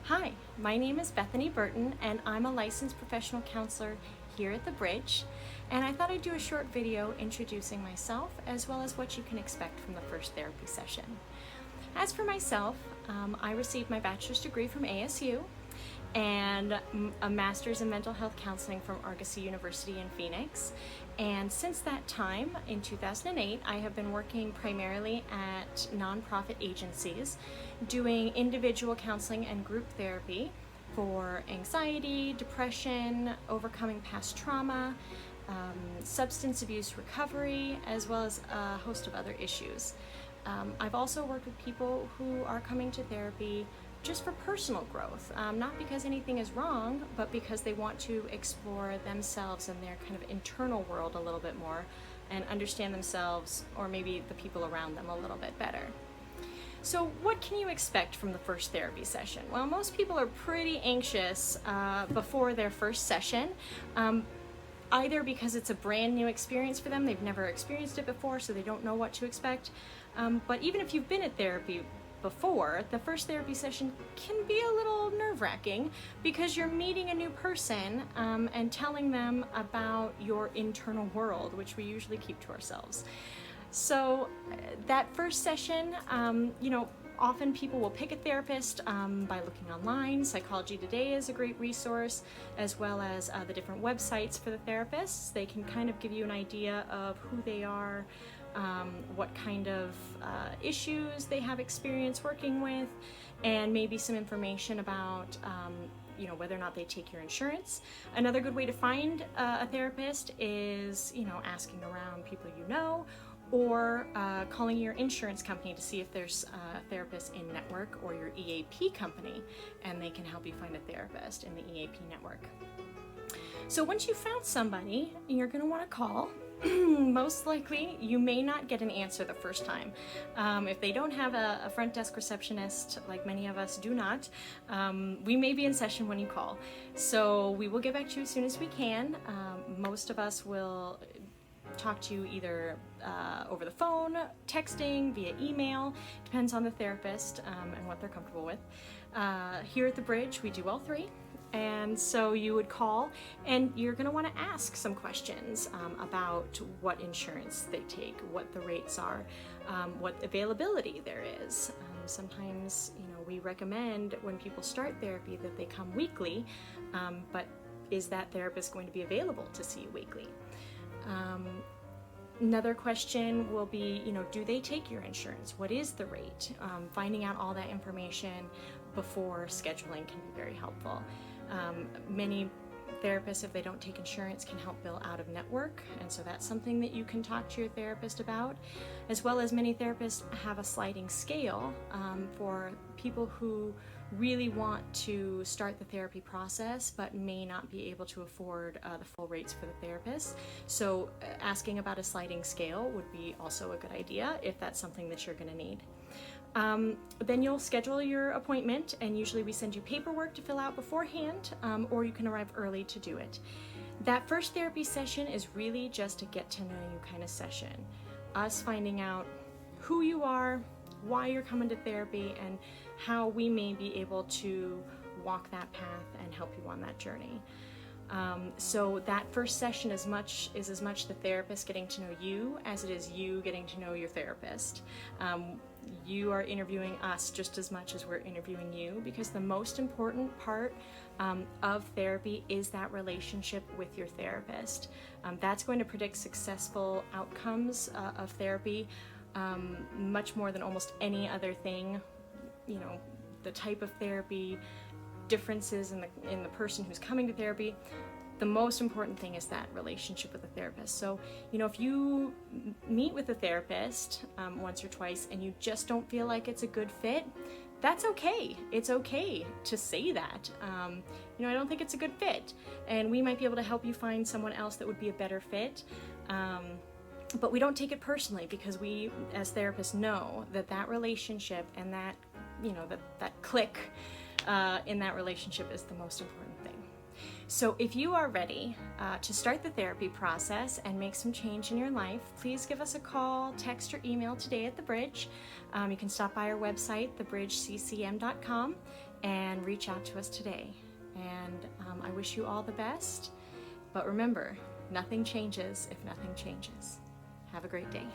Hi, my name is Bethany Burton and I'm a licensed professional counselor here at the Bridge, and I thought I'd do a short video introducing myself as well as what you can expect from the first therapy session. As for myself, I received my bachelor's degree from ASU and a master's in mental health counseling from Argosy University in Phoenix. And since that time, in 2008, I have been working primarily at nonprofit agencies doing individual counseling and group therapy for anxiety, depression, overcoming past trauma, substance abuse recovery, as well as a host of other issues. I've also worked with people who are coming to therapy just for personal growth, not because anything is wrong, but because they want to explore themselves and their kind of internal world a little bit more and understand themselves, or maybe the people around them, a little bit better. So what can you expect from the first therapy session? Well, most people are pretty anxious before their first session, either because it's a brand new experience for them, they've never experienced it before, so they don't know what to expect. But even if you've been at therapy before, the first therapy session can be a little nerve-wracking because you're meeting a new person and telling them about your internal world, which we usually keep to ourselves. So that first session, often people will pick a therapist by looking online. Psychology Today is a great resource, as well as the different websites for the therapists. They can kind of give you an idea of who they are, what kind of issues they have experience working with, and maybe some information about whether or not they take your insurance. Another good way to find a therapist is asking around people you know, or calling your insurance company to see if there's a therapist in network, or your EAP company, and they can help you find a therapist in the EAP network. So once you've found somebody, you're going to want to call. Most likely, you may not get an answer the first time. If they don't have a front desk receptionist, like many of us do not, we may be in session when you call. So we will get back to you as soon as we can. Most of us will talk to you either over the phone, texting, via email, depends on the therapist and what they're comfortable with. Here at the Bridge, we do all three. And so you would call, and you're going to want to ask some questions about what insurance they take, what the rates are, what availability there is. Sometimes, we recommend when people start therapy that they come weekly, but is that therapist going to be available to see you weekly? Another question will be, do they take your insurance? What is the rate? Finding out all that information before scheduling can be very helpful. Many therapists, if they don't take insurance, can help bill out of network, and so that's something that you can talk to your therapist about, as well as many therapists have a sliding scale for people who really want to start the therapy process but may not be able to afford the full rates for the therapist. So asking about a sliding scale would be also a good idea if that's something that you're going to need. Then you'll schedule your appointment, and usually we send you paperwork to fill out beforehand, or you can arrive early to do it. That first therapy session is really just a get to know you kind of session. Us finding out who you are, why you're coming to therapy, and how we may be able to walk that path and help you on that journey. So that first session is as much the therapist getting to know you as it is you getting to know your therapist. You are interviewing us just as much as we're interviewing you, because the most important part of therapy is that relationship with your therapist. That's going to predict successful outcomes of therapy much more than almost any other thing. The type of therapy, differences in the person who's coming to therapy. The most important thing is that relationship with the therapist. So, if you meet with a therapist once or twice and you just don't feel like it's a good fit, that's okay. It's okay to say that. I don't think it's a good fit, and we might be able to help you find someone else that would be a better fit. But we don't take it personally, because we, as therapists, know that relationship and that click in that relationship is the most important thing. So if you are ready to start the therapy process and make some change in your life, please give us a call, text, or email today at The Bridge. You can stop by our website, thebridgeccm.com, and reach out to us today. And I wish you all the best. But remember, nothing changes if nothing changes. Have a great day.